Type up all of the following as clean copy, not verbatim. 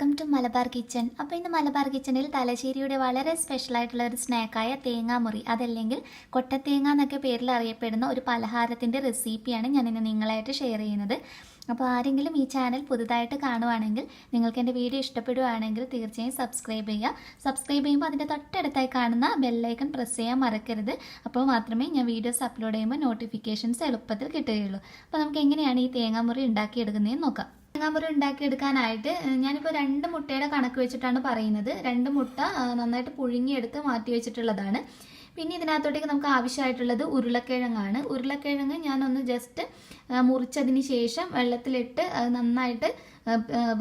Welcome to Malabar kitchen. അപ്പോൾ ഇന്ന് മലബാർ കിച്ചണിൽ തലശ്ശേരിയുടെ വളരെ സ്പെഷ്യൽ ആയിട്ടുള്ള ഒരു സ്നാക്കായ തേങ്ങാമുറി, അതല്ലെങ്കിൽ കൊട്ടത്തേങ്ങ എന്നൊക്കെ പേരിൽ അറിയപ്പെടുന്ന ഒരു പലഹാരത്തിൻ്റെ റെസിപ്പിയാണ് ഞാനിന്ന് നിങ്ങളായിട്ട് ഷെയർ ചെയ്യുന്നത്. അപ്പോൾ ആരെങ്കിലും ഈ ചാനൽ പുതുതായിട്ട് കാണുവാണെങ്കിൽ, നിങ്ങൾക്ക് എൻ്റെ വീഡിയോ ഇഷ്ടപ്പെടുകയാണെങ്കിൽ തീർച്ചയായും സബ്സ്ക്രൈബ് ചെയ്യുക. സബ്സ്ക്രൈബ് ചെയ്യുമ്പോൾ അതിൻ്റെ തൊട്ടടുത്തായി കാണുന്ന ബെല്ലൈക്കൺ പ്രസ് ചെയ്യാൻ മറക്കരുത്. അപ്പോൾ മാത്രമേ ഞാൻ വീഡിയോസ് അപ്ലോഡ് ചെയ്യുമ്പോൾ നോട്ടിഫിക്കേഷൻസ് എളുപ്പത്തിൽ കിട്ടുകയുള്ളൂ. അപ്പോൾ നമുക്ക് എങ്ങനെയാണ് ഈ തേങ്ങാമുറി ഉണ്ടാക്കിയെടുക്കുന്നതെന്ന് നോക്കാം. തേങ്ങാമുറി ഉണ്ടാക്കിയെടുക്കാനായിട്ട് ഞാനിപ്പോൾ 2 മുട്ടയുടെ കണക്ക് വെച്ചിട്ടാണ് പറയുന്നത്. 2 മുട്ട നന്നായിട്ട് പുഴുങ്ങിയെടുത്ത് മാറ്റി വെച്ചിട്ടുള്ളതാണ്. പിന്നെ ഇതിനകത്തോട്ടേക്ക് നമുക്ക് ആവശ്യമായിട്ടുള്ളത് ഉരുളക്കിഴങ്ങാണ്. ഉരുളക്കിഴങ്ങ് ഞാനൊന്ന് ജസ്റ്റ് മുറിച്ചതിന് ശേഷം വെള്ളത്തിലിട്ട് നന്നായിട്ട്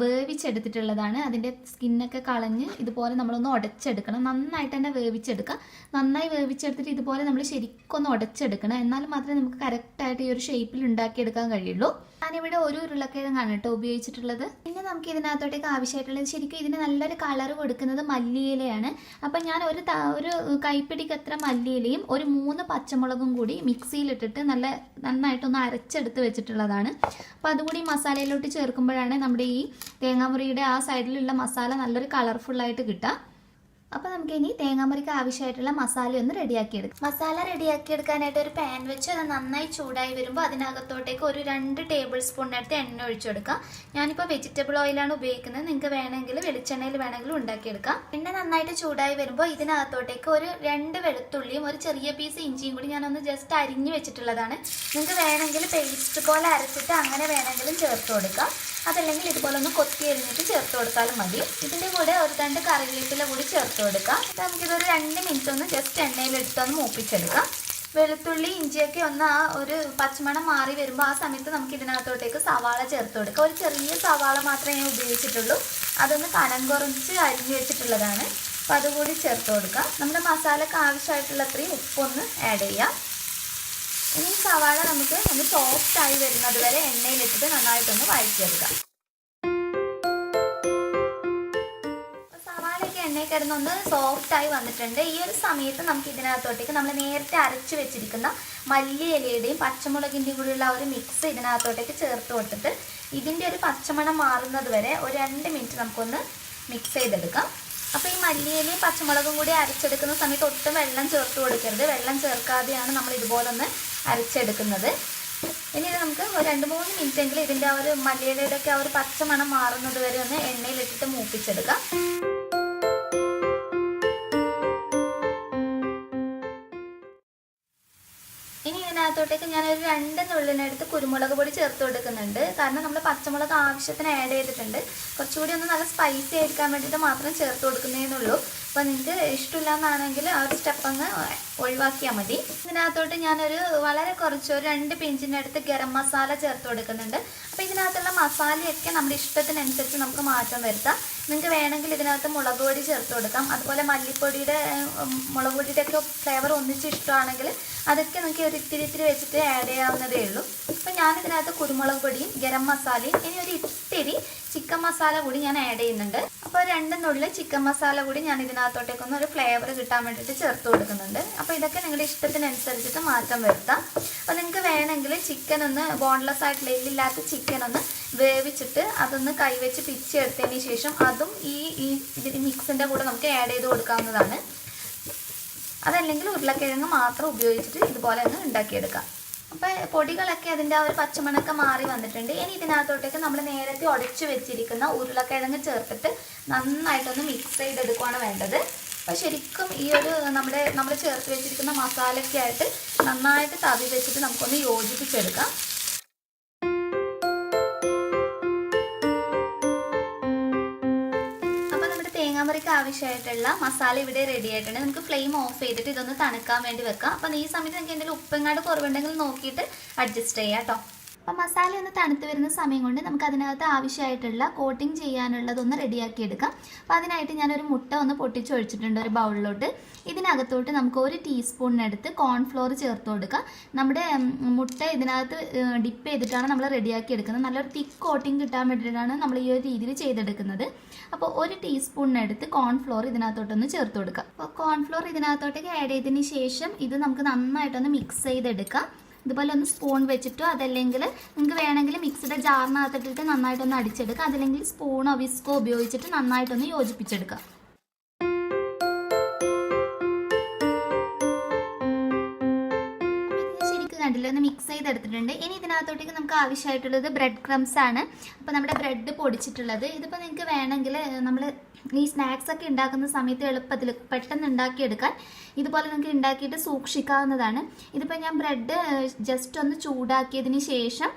വേവിച്ചെടുത്തിട്ടുള്ളതാണ്. അതിൻ്റെ സ്കിന്നൊക്കെ കളഞ്ഞ് ഇതുപോലെ നമ്മളൊന്ന് ഉടച്ചെടുക്കണം. നന്നായിട്ട് തന്നെ വേവിച്ചെടുക്കുക. നന്നായി വേവിച്ചെടുത്തിട്ട് ഇതുപോലെ നമ്മൾ ശരിക്കൊന്ന് ഉടച്ചെടുക്കണം. എന്നാൽ മാത്രമേ നമുക്ക് കറക്റ്റായിട്ട് ഈ ഒരു ഷേപ്പിൽ ഉണ്ടാക്കിയെടുക്കാൻ കഴിയുള്ളൂ. ഞാനിവിടെ ഒരു ഉരുളക്കിഴങ്ങാണ് കേട്ടോ ഉപയോഗിച്ചിട്ടുള്ളത്. പിന്നെ നമുക്ക് ഇതിനകത്തോട്ടേക്ക് ആവശ്യമായിട്ടുള്ളത്, ശരിക്കും ഇതിന് നല്ലൊരു കളർ കൊടുക്കുന്നത് മല്ലിയിലയാണ്. അപ്പം ഞാൻ ഒരു കൈപ്പിടിക്ക് അത്ര മല്ലിയിലയും ഒരു 3 പച്ചമുളകും കൂടി മിക്സിയിലിട്ടിട്ട് നന്നായിട്ടൊന്ന് അരച്ചെടുത്ത് വെച്ചിട്ടുള്ളതാണ്. അപ്പോൾ അതുകൂടി മസാലയിലോട്ട് ചേർക്കുമ്പോഴാണ് നമ്മുടെ ഈ തേങ്ങാമുറിയുടെ ആ സൈഡിലുള്ള മസാല നല്ലൊരു കളർഫുള്ളായിട്ട് കിട്ടുക. അപ്പോൾ നമുക്ക് ഇനി തേങ്ങാമുറിക്ക് ആവശ്യമായിട്ടുള്ള മസാല ഒന്ന് റെഡിയാക്കിയെടുക്കാം. മസാല റെഡിയാക്കിയെടുക്കാനായിട്ട് ഒരു പാൻ വെച്ച് അത് നന്നായി ചൂടായി വരുമ്പോൾ അതിനകത്തോട്ടേക്ക് ഒരു 2 ടേബിൾ സ്പൂണിനടുത്ത് എണ്ണ ഒഴിച്ചു കൊടുക്കാം. ഞാനിപ്പോൾ വെജിറ്റബിൾ ഓയിലാണ് ഉപയോഗിക്കുന്നത്. നിങ്ങൾക്ക് വേണമെങ്കിൽ വെളിച്ചെണ്ണയിൽ വേണമെങ്കിലും ഉണ്ടാക്കിയെടുക്കാം. എണ്ണ നന്നായിട്ട് ചൂടായി വരുമ്പോൾ ഇതിനകത്തോട്ടേക്ക് ഒരു 2 വെളുത്തുള്ളിയും ഒരു ചെറിയ പീസ് ഇഞ്ചിയും കൂടി ഞാനൊന്ന് ജസ്റ്റ് അരിഞ്ഞു വെച്ചിട്ടുള്ളതാണ്. നിങ്ങൾക്ക് വേണമെങ്കിൽ പേസ്റ്റ് പോലെ അരച്ചിട്ട് അങ്ങനെ വേണമെങ്കിലും ചേർത്ത് കൊടുക്കാം. അതല്ലെങ്കിൽ ഇതുപോലെ ഒന്ന് കൊത്തി എരിഞ്ഞിട്ട് ചേർത്ത് കൊടുത്താലും മതി. ഇതിൻ്റെ കൂടെ ഒരു 2 കറിവേപ്പില കൂടി ചേർത്ത് കൊടുക്കാം. നമുക്കിതൊരു 2 മിനിറ്റ് ഒന്ന് ജസ്റ്റ് എണ്ണയിലെടുത്തൊന്ന് മൂപ്പിച്ചെടുക്കാം. വെളുത്തുള്ളി ഇഞ്ചിയൊക്കെ ഒന്ന് ആ ഒരു പച്ചമണം മാറി വരുമ്പോൾ ആ സമയത്ത് നമുക്ക് ഇതിനകത്തോട്ടേക്ക് സവാള ചേർത്ത് കൊടുക്കാം. ഒരു ചെറിയ സവാള മാത്രമേ ഞാൻ ഉപയോഗിച്ചിട്ടുള്ളൂ. അതൊന്ന് കനം കുറച്ച് അരിഞ്ഞു വെച്ചിട്ടുള്ളതാണ്. അപ്പോൾ അതുകൂടി ചേർത്ത് കൊടുക്കാം. നമ്മുടെ മസാലയ്ക്ക് ആവശ്യമായിട്ടുള്ള അത്രയും ഉപ്പൊന്ന് ആഡ് ചെയ്യാം. ഇനി സവാള നമുക്ക് ഒന്ന് സോഫ്റ്റായി വരുന്നത് വരെ എണ്ണയിലിട്ടിട്ട് നന്നായിട്ടൊന്ന് വഴറ്റിയെടുക്കാം. സവാളയൊക്കെ എണ്ണയിൽ കിടന്നൊന്ന് സോഫ്റ്റായി വന്നിട്ടുണ്ട്. ഈ ഒരു സമയത്ത് നമുക്ക് ഇതിനകത്തോട്ടേക്ക് നമ്മൾ നേരത്തെ അരച്ച് വെച്ചിരിക്കുന്ന മല്ലിയിലയുടെയും പച്ചമുളകിൻ്റെയും കൂടിയുള്ള ഒരു മിക്സ് ഇതിനകത്തോട്ടേക്ക് ചേർത്ത് കൊടുത്തിട്ട് ഇതിൻ്റെ ഒരു പച്ചമണം മാറുന്നത് വരെ ഒരു 2 മിനിറ്റ് നമുക്കൊന്ന് മിക്സ് ചെയ്തെടുക്കാം. അപ്പോൾ ഈ മല്ലിയിലയും പച്ചമുളകും കൂടി അരച്ചെടുക്കുന്ന സമയത്ത് ഒട്ടും വെള്ളം ചേർത്ത് കൊടുക്കരുത്. വെള്ളം ചേർക്കാതെയാണ് നമ്മൾ ഇതുപോലൊന്ന് അരച്ചെടുക്കുന്നത്. ഇനി ഇത് നമുക്ക് ഒരു 2-3 മിനിറ്റെങ്കിലും ഇതിൻ്റെ ആ ഒരു മല്ലിയിലയുടെ ഒക്കെ ആ ഒരു പച്ചമണം മാറുന്നത് വരെ ഒന്ന് എണ്ണയിലിട്ടിട്ട് മൂപ്പിച്ചെടുക്കാം. ഇനി ഇതിനകത്തോട്ടേക്ക് ഞാനൊരു 2 നുള്ളിനടുത്ത് കുരുമുളക് പൊടി ചേർത്ത് കൊടുക്കുന്നുണ്ട്. കാരണം നമ്മൾ പച്ചമുളക് ആവശ്യത്തിന് ആഡ് ചെയ്തിട്ടുണ്ട്. കുറച്ചുകൂടി ഒന്ന് നല്ല സ്പൈസി ആയിരിക്കാൻ വേണ്ടിയിട്ട് മാത്രം ചേർത്ത് കൊടുക്കുന്നതെന്നുള്ളൂ. അപ്പോൾ നിങ്ങൾക്ക് ഇഷ്ടമില്ല എന്നാണെങ്കിൽ ആ ഒരു സ്റ്റെപ്പ് അങ്ങ് ഒഴിവാക്കിയാൽ മതി. ഇതിനകത്തോട്ട് ഞാനൊരു വളരെ കുറച്ച് ഒരു 2 പിഞ്ചിനടുത്ത് ഗരം മസാല ചേർത്ത് കൊടുക്കുന്നുണ്ട്. അപ്പോൾ ഇതിനകത്തുള്ള മസാലയൊക്കെ നമ്മുടെ ഇഷ്ടത്തിനനുസരിച്ച് നമുക്ക് മാറ്റം വരുത്താം. നിങ്ങൾക്ക് വേണമെങ്കിൽ ഇതിനകത്ത് മുളക് പൊടി ചേർത്ത് കൊടുക്കാം. അതുപോലെ മല്ലിപ്പൊടിയുടെ മുളക് പൊടിയുടെ ഒക്കെ ഫ്ലേവർ ഒന്നിച്ച് ഇഷ്ടമാണെങ്കിൽ അതൊക്കെ നമുക്ക് ഒരു ഇത്തിരി വെച്ചിട്ട് ആഡ് ചെയ്യാവുന്നതേ ഉള്ളൂ. അപ്പോൾ ഞാനിതിനകത്ത് കുരുമുളക് പൊടിയും ഗരം മസാലയും ഇനി ഒരു ഇത്തിരി ചിക്കൻ മസാല കൂടി ഞാൻ ആഡ് ചെയ്യുന്നുണ്ട്. അപ്പോൾ 2 നുള്ളിൽ ചിക്കൻ മസാല കൂടി ഞാൻ ഇതിനകത്തോട്ടേക്കൊന്ന് ഒരു ഫ്ലേവർ കിട്ടാൻ വേണ്ടിയിട്ട് ചേർത്ത് കൊടുക്കുന്നുണ്ട്. അപ്പോൾ ഇതൊക്കെ നിങ്ങളുടെ ഇഷ്ടത്തിനനുസരിച്ചിട്ട് മാറ്റം വരുത്താം. അപ്പോൾ നിങ്ങൾക്ക് വേണമെങ്കിൽ ചിക്കൻ ഒന്ന് ബോൺലെസ് ആയിട്ടുള്ള എല്ലില്ലാത്ത ചിക്കൻ ഒന്ന് വേവിച്ചിട്ട് അതൊന്ന് കൈവച്ച് പിച്ചെടുത്തതിന് ശേഷം അതും ഈ മിക്സിൻ്റെ കൂടെ നമുക്ക് ആഡ് ചെയ്ത് കൊടുക്കാവുന്നതാണ്. അതല്ലെങ്കിൽ ഉരുളക്കിഴങ്ങ് മാത്രം ഉപയോഗിച്ചിട്ട് ഇതുപോലെ ഒന്ന് ഉണ്ടാക്കിയെടുക്കാം. അപ്പോൾ പൊടികളൊക്കെ അതിൻ്റെ ആ ഒരു പച്ചമണൊക്കെ മാറി വന്നിട്ടുണ്ട്. ഇനി ഇതിനകത്തോട്ടേക്ക് നമ്മൾ നേരത്തെ ഉടച്ചു വെച്ചിരിക്കുന്ന ഉരുളക്കിഴങ്ങ് ചേർത്തിട്ട് നന്നായിട്ടൊന്ന് മിക്സ് ചെയ്തെടുക്കുകയാണ് വേണ്ടത്. അപ്പോൾ ശരിക്കും ഈ ഒരു നമ്മൾ ചേർത്ത് വെച്ചിരിക്കുന്ന മസാലയൊക്കെ ആയിട്ട് നന്നായിട്ട് തവി വെച്ചിട്ട് നമുക്കൊന്ന് യോജിപ്പിച്ചെടുക്കാം. തേങ്ങാമുറിക്ക് ആവശ്യമായിട്ടുള്ള മസാല ഇവിടെ റെഡി ആയിട്ടുണ്ട്. നമുക്ക് ഫ്ലെയിം ഓഫ് ചെയ്തിട്ട് ഇതൊന്ന് തണുക്കാൻ വേണ്ടി വെക്കാം. അപ്പം ഈ സമയത്ത് നിങ്ങൾക്ക് എന്തെങ്കിലും ഉപ്പെങ്ങാണ്ട് കുറവുണ്ടെങ്കിൽ നോക്കിയിട്ട് അഡ്ജസ്റ്റ് ചെയ്യാം കേട്ടോ. അപ്പം മസാല ഒന്ന് തണുത്ത് വരുന്ന സമയം കൊണ്ട് നമുക്ക് അതിനകത്ത് ആവശ്യമായിട്ടുള്ള കോട്ടിങ് ചെയ്യാനുള്ളതൊന്ന് റെഡിയാക്കി എടുക്കാം. അപ്പോൾ അതിനായിട്ട് ഞാനൊരു മുട്ട ഒന്ന് പൊട്ടിച്ചൊഴിച്ചിട്ടുണ്ട് ഒരു ബൗളിലോട്ട്. ഇതിനകത്തോട്ട് നമുക്ക് 1 ടീസ്പൂണിനടുത്ത് കോൺഫ്ലോർ ചേർത്ത് കൊടുക്കാം. നമ്മുടെ മുട്ട ഇതിനകത്ത് ഡിപ്പ് ചെയ്തിട്ടാണ് നമ്മൾ റെഡിയാക്കി എടുക്കുന്നത്. നല്ലൊരു തിക്ക് കോട്ടിങ് കിട്ടാൻ വേണ്ടിയിട്ടാണ് നമ്മൾ ഈ ഒരു രീതിയിൽ ചെയ്തെടുക്കുന്നത്. അപ്പോൾ 1 ടീസ്പൂണിനടുത്ത് കോൺഫ്ലോർ ഇതിനകത്തോട്ടൊന്ന് ചേർത്ത് കൊടുക്കാം. അപ്പോൾ കോൺഫ്ലോർ ഇതിനകത്തോട്ടേക്ക് ആഡ് ചെയ്തതിന് ശേഷം ഇത് നമുക്ക് നന്നായിട്ടൊന്ന് മിക്സ് ചെയ്തെടുക്കാം. ഇതുപോലെ ഒന്ന് സ്പൂൺ വെച്ചിട്ടോ അതല്ലെങ്കിൽ നിങ്ങൾക്ക് വേണമെങ്കിൽ മിക്സിയുടെ ജാറിനകത്തിട്ടിട്ട് നന്നായിട്ടൊന്ന് അടിച്ചെടുക്കുക, അതല്ലെങ്കിൽ സ്പൂണോ വിസ്കോ ഉപയോഗിച്ചിട്ട് നന്നായിട്ടൊന്ന് യോജിപ്പിച്ചെടുക്കുക. കണ്ടില്ല, ഒന്ന് മിക്സ് ചെയ്തെടുത്തിട്ടുണ്ട്. ഇനി ഇതിനകത്തോട്ടേക്ക് നമുക്ക് ആവശ്യമായിട്ടുള്ളത് ബ്രെഡ് ക്രംസ് ആണ്. അപ്പോൾ നമ്മുടെ ബ്രെഡ് പൊടിച്ചിട്ടുള്ളത്, ഇതിപ്പോൾ നിങ്ങൾക്ക് വേണമെങ്കിൽ നമ്മൾ ഈ സ്നാക്സ് ഒക്കെ ഉണ്ടാക്കുന്ന സമയത്ത് എളുപ്പത്തിൽ പെട്ടെന്ന് ഉണ്ടാക്കിയെടുക്കാൻ ഇതുപോലെ നിങ്ങൾക്ക് ഉണ്ടാക്കിയിട്ട് സൂക്ഷിക്കാവുന്നതാണ്. ഇതിപ്പോൾ ഞാൻ ബ്രെഡ് ജസ്റ്റ് ഒന്ന് ചൂടാക്കിയതിന് ശേഷം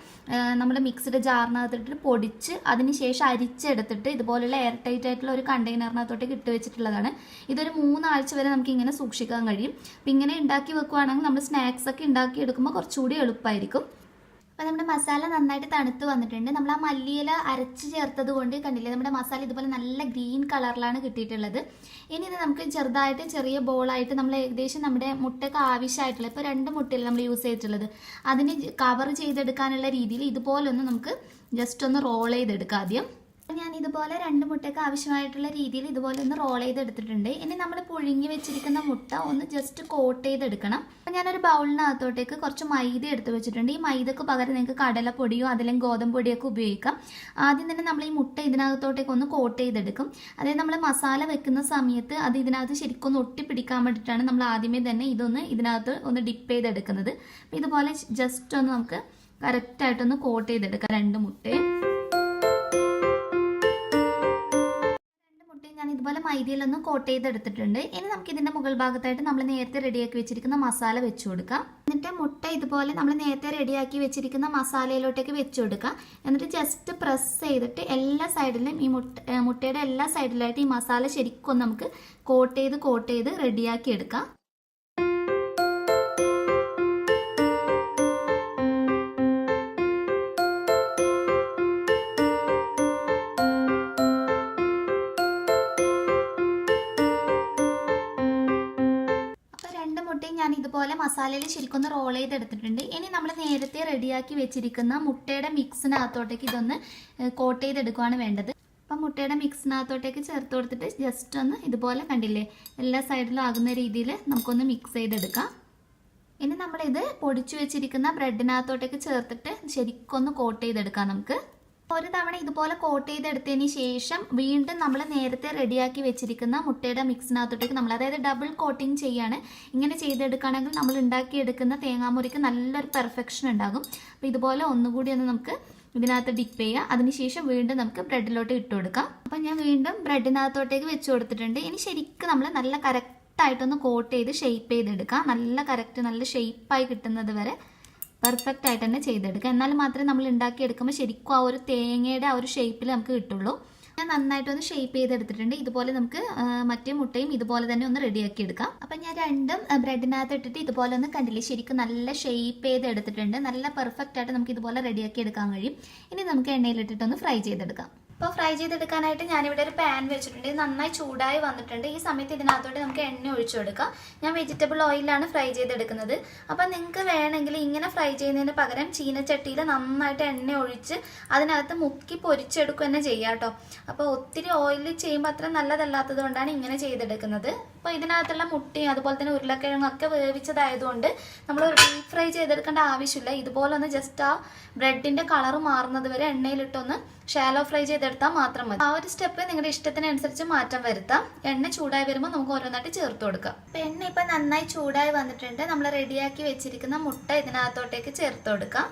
നമ്മൾ മിക്സിയുടെ ജാറിനകത്തിട്ട് പൊടിച്ച് അതിന് ശേഷം അരിച്ചെടുത്തിട്ട് ഇതുപോലുള്ള എയർ ടൈറ്റ് ആയിട്ടുള്ള ഒരു കണ്ടെയ്നറിനകത്തോട്ടേക്ക് ഇട്ട് വെച്ചിട്ടുള്ളതാണ്. ഇതൊരു 3 ആഴ്ച വരെ നമുക്ക് ഇങ്ങനെ സൂക്ഷിക്കാൻ കഴിയും. അപ്പം ഇങ്ങനെ ഉണ്ടാക്കി വെക്കുകയാണെങ്കിൽ നമ്മൾ സ്നാക്സ് ഒക്കെ ഉണ്ടാക്കി എടുക്കുമ്പോൾ കുറച്ചുകൂടി എളുപ്പമായിരിക്കും. അപ്പോൾ നമ്മുടെ മസാല നന്നായിട്ട് തണുത്ത് വന്നിട്ടുണ്ട്. നമ്മൾ ആ മല്ലിയില അരച്ച് ചേർത്തത് കൊണ്ട് കണ്ടില്ലേ, നമ്മുടെ മസാല ഇതുപോലെ നല്ല ഗ്രീൻ കളറിലാണ് കിട്ടിയിട്ടുള്ളത്. ഇനി ഇത് നമുക്ക് ചെറുതായിട്ട് ചെറിയ ബോളായിട്ട് നമ്മൾ ഏകദേശം നമ്മുടെ മുട്ടയ്ക്ക് ആവശ്യമായിട്ടുള്ള, ഇപ്പോൾ 2 മുട്ടയിൽ നമ്മൾ യൂസ് ചെയ്തിട്ടുള്ളത്, അതിന് കവർ ചെയ്തെടുക്കാനുള്ള രീതിയിൽ ഇതുപോലെ ഒന്ന് നമുക്ക് ജസ്റ്റ് ഒന്ന് റോൾ ചെയ്തെടുക്കാം ആദ്യം. ഞാൻ ഇതുപോലെ 2 മുട്ടയ്ക്ക് ആവശ്യമായിട്ടുള്ള രീതിയിൽ ഇതുപോലെ ഒന്ന് റോൾ ചെയ്തെടുത്തിട്ടുണ്ട്. ഇനി നമ്മൾ പുഴുങ്ങി വെച്ചിരിക്കുന്ന മുട്ട ഒന്ന് ജസ്റ്റ് കോട്ട് ചെയ്തെടുക്കണം. അപ്പം ഞാനൊരു ബൗളിനകത്തോട്ടേക്ക് കുറച്ച് മൈദ എടുത്ത് വെച്ചിട്ടുണ്ട്. ഈ മൈദക്ക് പകരം നിങ്ങൾക്ക് കടലപ്പൊടിയോ അതല്ലെങ്കിൽ ഗോതമ്പ് പൊടിയൊക്കെ ഉപയോഗിക്കാം. ആദ്യം തന്നെ നമ്മൾ ഈ മുട്ട ഇതിനകത്തോട്ടേക്ക് ഒന്ന് കോട്ട് ചെയ്തെടുക്കും. അതായത് നമ്മൾ മസാല വെക്കുന്ന സമയത്ത് അത് ഇതിനകത്ത് ശരിക്കും ഒന്ന് ഒട്ടിപ്പിടിക്കാൻ വേണ്ടിയിട്ടാണ് നമ്മൾ ആദ്യമേ തന്നെ ഇതൊന്ന് ഇതിനകത്ത് ഒന്ന് ഡിപ്പ് ചെയ്തെടുക്കുന്നത്. അപ്പം ഇതുപോലെ ജസ്റ്റ് ഒന്ന് നമുക്ക് കറക്റ്റായിട്ടൊന്ന് കോട്ട് ചെയ്തെടുക്കാം 2 മുട്ടയും. ഞാൻ ഇതുപോലെ മൈദയിലൊന്ന് കോട്ട് ചെയ്തെടുത്തിട്ടുണ്ട്. ഇനി നമുക്ക് ഇതിന്റെ മുകൾ ഭാഗത്തായിട്ട് നമ്മൾ നേരത്തെ റെഡിയാക്കി വെച്ചിരിക്കുന്ന മസാല വെച്ചു കൊടുക്കാം. എന്നിട്ട് മുട്ട ഇതുപോലെ നമ്മൾ നേരത്തെ റെഡിയാക്കി വെച്ചിരിക്കുന്ന മസാലയിലോട്ടേക്ക് വെച്ചു കൊടുക്കാം. എന്നിട്ട് ജസ്റ്റ് പ്രസ് ചെയ്തിട്ട് എല്ലാ സൈഡിലും ഈ മുട്ടയുടെ എല്ലാ സൈഡിലായിട്ട് ഈ മസാല ശരിക്കും നമുക്ക് കോട്ട് ചെയ്ത് റെഡിയാക്കി എടുക്കാം. ഞാൻ ഇതുപോലെ മസാലയിൽ ശരിക്കൊന്ന് റോൾ ചെയ്തെടുത്തിട്ടുണ്ട്. ഇനി നമ്മൾ നേരത്തെ റെഡിയാക്കി വെച്ചിരിക്കുന്ന മുട്ടയുടെ മിക്സിനകത്തോട്ടേക്ക് ഇതൊന്ന് കോട്ട് ചെയ്തെടുക്കുകയാണ് വേണ്ടത്. അപ്പം മുട്ടയുടെ മിക്സിനകത്തോട്ടേക്ക് ചേർത്ത് കൊടുത്തിട്ട് ജസ്റ്റ് ഒന്ന് ഇതുപോലെ കണ്ടില്ലേ, എല്ലാ സൈഡിലും ആകുന്ന രീതിയിൽ നമുക്കൊന്ന് മിക്സ് ചെയ്തെടുക്കാം. ഇനി നമ്മളിത് പൊടിച്ചു വെച്ചിരിക്കുന്ന ബ്രെഡിനകത്തോട്ടേക്ക് ചേർത്തിട്ട് ശരിക്കൊന്ന് കോട്ട് ചെയ്തെടുക്കാം. നമുക്ക് ഒരു തവണ ഇതുപോലെ കോട്ട് ചെയ്തെടുത്തതിന് ശേഷം വീണ്ടും നമ്മൾ നേരത്തെ റെഡിയാക്കി വെച്ചിരിക്കുന്ന മുട്ടയുടെ മിക്സിനകത്തോട്ടേക്ക് നമ്മൾ, അതായത് ഡബിൾ കോട്ടിങ് ചെയ്യാണ്. ഇങ്ങനെ ചെയ്തെടുക്കുകയാണെങ്കിൽ നമ്മൾ ഉണ്ടാക്കിയെടുക്കുന്ന തേങ്ങാമുറിക്ക് നല്ലൊരു പെർഫെക്ഷൻ ഉണ്ടാകും. അപ്പോൾ ഇതുപോലെ ഒന്നുകൂടി ഒന്ന് നമുക്ക് ഇതിനകത്ത് ഡിപ്പ് ചെയ്യുക. അതിനുശേഷം വീണ്ടും നമുക്ക് ബ്രെഡിലോട്ട് ഇട്ട് കൊടുക്കാം. അപ്പം ഞാൻ വീണ്ടും ബ്രെഡിനകത്തോട്ടേക്ക് വെച്ച് കൊടുത്തിട്ടുണ്ട്. ഇനി ശരിക്കും നമ്മൾ നല്ല കറക്റ്റായിട്ടൊന്ന് കോട്ട് ചെയ്ത് ഷേപ്പ് ചെയ്തെടുക്കാം. നല്ല ഷേപ്പായി കിട്ടുന്നത് വരെ പെർഫെക്റ്റ് ആയിട്ട് തന്നെ ചെയ്തെടുക്കുക. എന്നാൽ മാത്രമേ നമ്മൾ ഉണ്ടാക്കിയെടുക്കുമ്പോൾ ശരിക്കും ആ ഒരു തേങ്ങയുടെ ആ ഒരു ഷേപ്പിൽ നമുക്ക് കിട്ടുള്ളൂ. ഞാൻ നന്നായിട്ടൊന്ന് ഷേപ്പ് ചെയ്തെടുത്തിട്ടുണ്ട്. ഇതുപോലെ നമുക്ക് മറ്റേ മുട്ടയും ഇതുപോലെ തന്നെ ഒന്ന് റെഡിയാക്കി എടുക്കാം. അപ്പം ഞാൻ രണ്ടും ബ്രെഡിനകത്ത് ഇട്ടിട്ട് ഇതുപോലെ ഒന്ന് കണ്ടില്ലേ, ശരിക്കും നല്ല ഷേപ്പ് ചെയ്തെടുത്തിട്ടുണ്ട്. നല്ല പെർഫെക്റ്റ് ആയിട്ട് നമുക്ക് ഇതുപോലെ റെഡിയാക്കി എടുക്കാൻ കഴിയും. ഇനി നമുക്ക് എണ്ണയിലിട്ടിട്ടൊന്ന് ഫ്രൈ ചെയ്തെടുക്കാം. അപ്പോൾ ഫ്രൈ ചെയ്തെടുക്കാനായിട്ട് ഞാനിവിടെ ഒരു പാൻ വെച്ചിട്ടുണ്ട്. ഇത് നന്നായി ചൂടായി വന്നിട്ടുണ്ട്. ഈ സമയത്ത് ഇതിനകത്തോട്ട് നമുക്ക് എണ്ണ ഒഴിച്ചു കൊടുക്കാം. ഞാൻ വെജിറ്റബിൾ ഓയിലാണ് ഫ്രൈ ചെയ്തെടുക്കുന്നത്. അപ്പം നിങ്ങൾക്ക് വേണമെങ്കിൽ ഇങ്ങനെ ഫ്രൈ ചെയ്യുന്നതിന് പകരം ചീനച്ചട്ടിയിൽ നന്നായിട്ട് എണ്ണ ഒഴിച്ച് അതിനകത്ത് മുക്കി പൊരിച്ചെടുക്കുക തന്നെ ചെയ്യാം കേട്ടോ. അപ്പോൾ ഒത്തിരി ഓയിലിൽ ചെയ്യുമ്പോൾ അത്ര നല്ലതല്ലാത്തത് കൊണ്ടാണ് ഇങ്ങനെ ചെയ്തെടുക്കുന്നത്. അപ്പോൾ ഇതിനകത്തുള്ള മുട്ടയും അതുപോലെ തന്നെ ഉരുളക്കിഴങ്ങും ഒക്കെ വേവിച്ചതായതുകൊണ്ട് നമ്മൾ ഡീപ് ഫ്രൈ ചെയ്തെടുക്കേണ്ട ആവശ്യമില്ല. ഇതുപോലെ ഒന്ന് ജസ്റ്റ് ആ ബ്രെഡിൻ്റെ കളർ മാറുന്നത് വരെ എണ്ണയിലിട്ടൊന്ന് ഷാലോ ഫ്രൈ ചെയ്തെടുത്താൽ മാത്രം മതി. ആ ഒരു സ്റ്റെപ്പ് നിങ്ങളുടെ ഇഷ്ടത്തിനനുസരിച്ച് മാറ്റം വരുത്താം. എണ്ണ ചൂടായി വരുമ്പോൾ നമുക്ക് ഓരോന്നായിട്ട് ചേർത്ത് കൊടുക്കാം. അപ്പം എണ്ണ ഇപ്പം നന്നായി ചൂടായി വന്നിട്ടുണ്ട്. നമ്മൾ റെഡിയാക്കി വെച്ചിരിക്കുന്ന മുട്ട ഇതിനകത്തോട്ടേക്ക് ചേർത്ത് കൊടുക്കാം.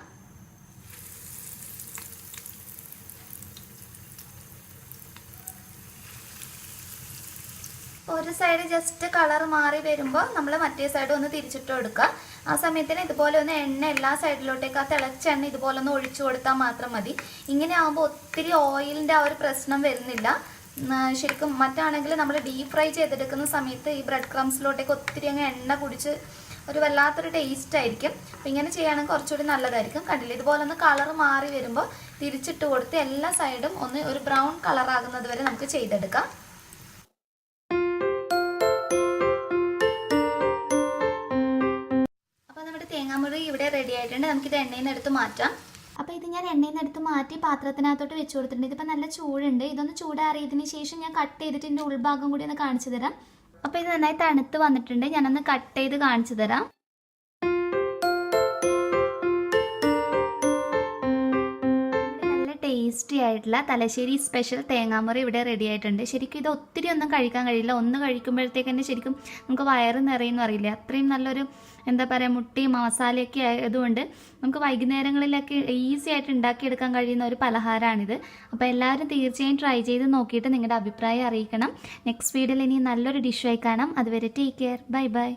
ഒരു സൈഡ് ജസ്റ്റ് കളർ മാറി വരുമ്പോൾ നമ്മൾ മറ്റേ സൈഡ് ഒന്ന് തിരിച്ചിട്ട് കൊടുക്കുക. ആ സമയത്തിന് ഇതുപോലെ ഒന്ന് എണ്ണ എല്ലാ സൈഡിലോട്ടേക്ക് ആ തിളച്ച എണ്ണ ഇതുപോലെ ഒന്ന് ഒഴിച്ചു കൊടുത്താൽ മാത്രം മതി. ഇങ്ങനെ ആകുമ്പോൾ ഒത്തിരി ഓയിലിൻ്റെ ആ ഒരു പ്രശ്നം വരുന്നില്ല. ശരിക്കും മറ്റാണെങ്കിൽ നമ്മൾ ഡീപ് ഫ്രൈ ചെയ്തെടുക്കുന്ന സമയത്ത് ഈ ബ്രെഡ് ക്രംസിലോട്ടേക്ക് ഒത്തിരി അങ്ങ് എണ്ണ കുടിച്ച് ഒരു വല്ലാത്തൊരു ടേസ്റ്റ് ആയിരിക്കും. അപ്പം ഇങ്ങനെ ചെയ്യുകയാണെങ്കിൽ കുറച്ചുകൂടി നല്ലതായിരിക്കും. കണ്ടില്ല, ഇതുപോലെ ഒന്ന് കളർ മാറി വരുമ്പോൾ തിരിച്ചിട്ട് കൊടുത്ത് എല്ലാ സൈഡും ഒന്ന് ഒരു ബ്രൗൺ കളർ ആകുന്നത് വരെ നമുക്ക് ചെയ്തെടുക്കാം. തേങ്ങാമുറി ഇവിടെ റെഡി ആയിട്ടുണ്ട്. നമുക്കിത് എണ്ണയിൽ നിന്ന് എടുത്ത് മാറ്റാം. അപ്പോൾ ഇത് ഞാൻ എണ്ണയിൽ നിന്ന് എടുത്ത് മാറ്റി പാത്രത്തിനകത്തോട്ട് വെച്ച് കൊടുത്തിട്ടുണ്ട്. ഇതിപ്പോൾ നല്ല ചൂടുണ്ട്. ഇതൊന്ന് ചൂടാറിയതിന് ശേഷം ഞാൻ കട്ട് ചെയ്തിട്ട് ഇതിൻ്റെ ഉൾഭാഗം കൂടി ഒന്ന് കാണിച്ചു തരാം. അപ്പോൾ ഇത് നന്നായി തണുത്ത് വന്നിട്ടുണ്ട്. ഞാനൊന്ന് കട്ട് ചെയ്ത് കാണിച്ചു തരാം. ടേസ്റ്റി ആയിട്ടുള്ള തലശ്ശേരി സ്പെഷ്യൽ തേങ്ങാമുറി ഇവിടെ റെഡി ആയിട്ടുണ്ട്. ശരിക്കും ഇത് ഒത്തിരി ഒന്നും കഴിക്കാൻ കഴിയില്ല. ഒന്ന് കഴിക്കുമ്പോഴത്തേക്ക് തന്നെ ശരിക്കും നമുക്ക് വയറ് നിറയുമെന്ന് അറിയില്ല. അത്രയും നല്ലൊരു എന്താ പറയുക മുട്ടയും മസാലയൊക്കെ ആയതുകൊണ്ട് നമുക്ക് വൈകുന്നേരങ്ങളിലൊക്കെ ഈസി ആയിട്ട് ഉണ്ടാക്കിയെടുക്കാൻ കഴിയുന്ന ഒരു പലഹാരമാണിത്. അപ്പോൾ എല്ലാവരും തീർച്ചയായും ട്രൈ ചെയ്ത് നോക്കിയിട്ട് നിങ്ങളുടെ അഭിപ്രായം അറിയിക്കണം. നെക്സ്റ്റ് വീഡിയോയിൽ ഇനി നല്ലൊരു ഡിഷായി കാണാം. അതുവരെ ടേക്ക് കെയർ. Bye bye.